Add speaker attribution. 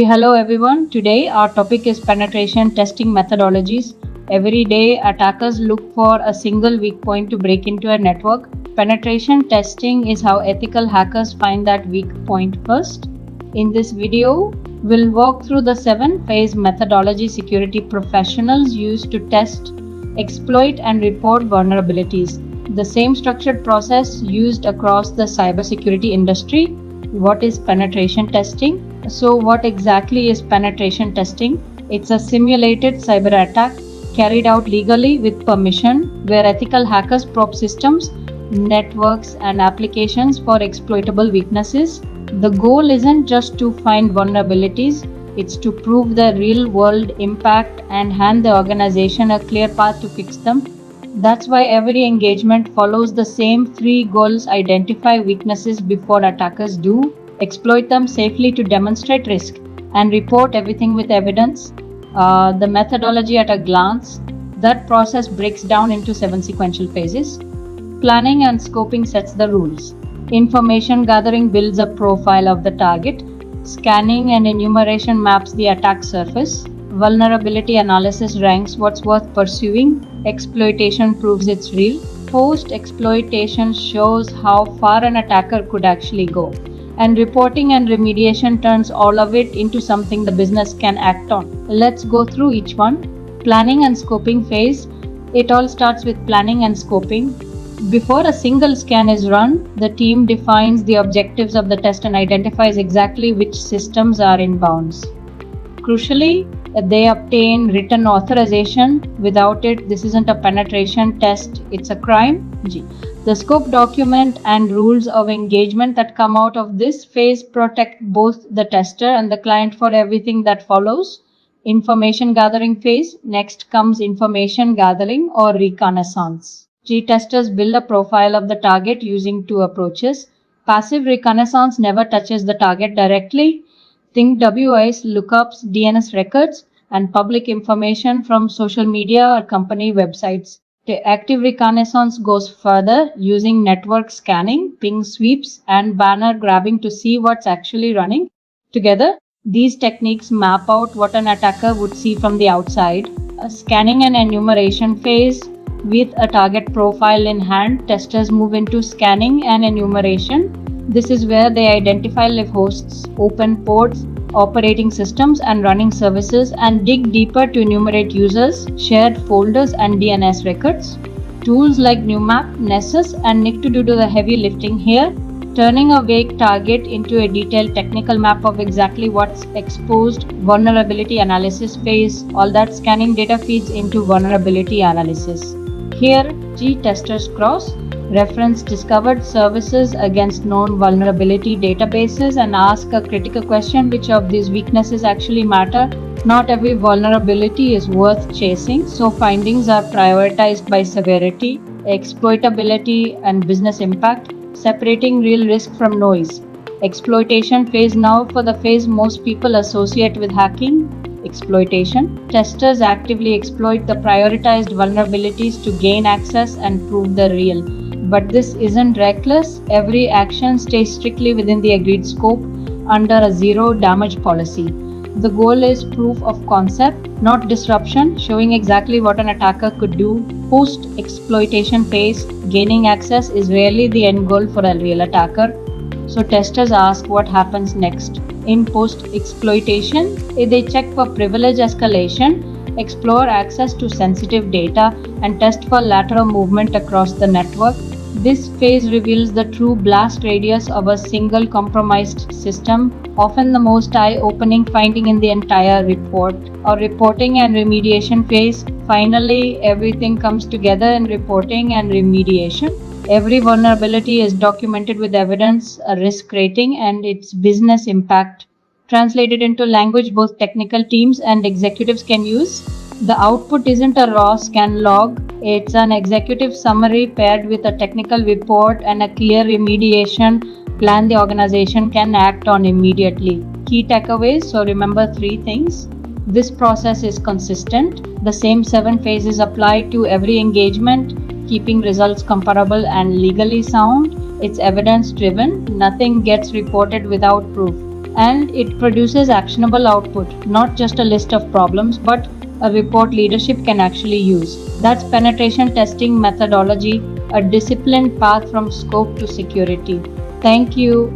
Speaker 1: Hello everyone. Today our topic is penetration testing methodologies. Every day attackers look for a single weak point to break into a network. Penetration testing is how ethical hackers find that weak point first. In this video, we'll walk through the 7-phase methodology security professionals use to test, exploit and report vulnerabilities. The same structured process used across the cybersecurity industry. What is penetration testing? So, what exactly is penetration testing? It's a simulated cyber attack carried out legally with permission where ethical hackers probe systems, networks, and applications for exploitable weaknesses. The goal isn't just to find vulnerabilities, it's to prove the real world impact and hand the organization a clear path to fix them. That's why every engagement follows the same three goals: identify weaknesses before attackers do, exploit them safely to demonstrate risk, and report everything with evidence. The methodology at a glance. That process breaks down into 7 sequential phases. Planning and scoping sets the rules. Information gathering builds a profile of the target. Scanning and enumeration maps the attack surface. Vulnerability analysis ranks what's worth pursuing. Exploitation proves it's real. Post-exploitation shows how far an attacker could actually go. And reporting and remediation turns all of it into something the business can act on. Let's go through each one. Planning and scoping phase. It all starts with planning and scoping. Before a single scan is run, the team defines the objectives of the test and identifies exactly which systems are in bounds. Crucially, they obtain written authorization. Without it, this isn't a penetration test, it's a crime. The scope document and rules of engagement that come out of this phase protect both the tester and the client for everything that follows. Information gathering phase. Next comes information gathering or reconnaissance. Testers build a profile of the target using two approaches. Passive reconnaissance never touches the target directly. Think WIS lookups, DNS records, and public information from social media or company websites. The active reconnaissance goes further, using network scanning, ping sweeps, and banner grabbing to see what's actually running. Together, these techniques map out what an attacker would see from the outside. A scanning and enumeration phase. With a target profile in hand, testers move into scanning and enumeration. This is where they identify live hosts, open ports, operating systems, and running services, and dig deeper to enumerate users, shared folders, and DNS records. Tools like Newmap, Nessus, and Nikto do the heavy lifting here, turning a vague target into a detailed technical map of exactly what's exposed. Vulnerability analysis phase. All that scanning data feeds into vulnerability analysis. Here, testers cross reference discovered services against known vulnerability databases and ask a critical question: which of these weaknesses actually matter? Not every vulnerability is worth chasing, so findings are prioritized by severity, exploitability, and business impact, separating real risk from noise. Exploitation phase. Now for the phase most people associate with hacking. Exploitation. Testers actively exploit the prioritized vulnerabilities to gain access and prove the real. But this isn't reckless. Every action stays strictly within the agreed scope under a zero damage policy. The goal is proof of concept, not disruption, showing exactly what an attacker could do. Post-exploitation phase. Gaining access is rarely the end goal for a real attacker. So testers ask what happens next. In post-exploitation, they check for privilege escalation, explore access to sensitive data, and test for lateral movement across the network. This phase reveals the true blast radius of a single compromised system, often the most eye-opening finding in the entire report. Or reporting and remediation phase. Finally, everything comes together in reporting and remediation. Every vulnerability is documented with evidence, a risk rating, and its business impact, translated into language both technical teams and executives can use. The output isn't a raw scan log, it's an executive summary paired with a technical report and a clear remediation plan the organization can act on immediately. Key takeaways. So remember 3 things. This process is consistent. The same 7 phases apply to every engagement, keeping results comparable and legally sound. It's evidence driven. Nothing gets reported without proof. and it produces actionable output, not just a list of problems, but a report leadership can actually use. That's penetration testing methodology, a disciplined path from scope to security. Thank you.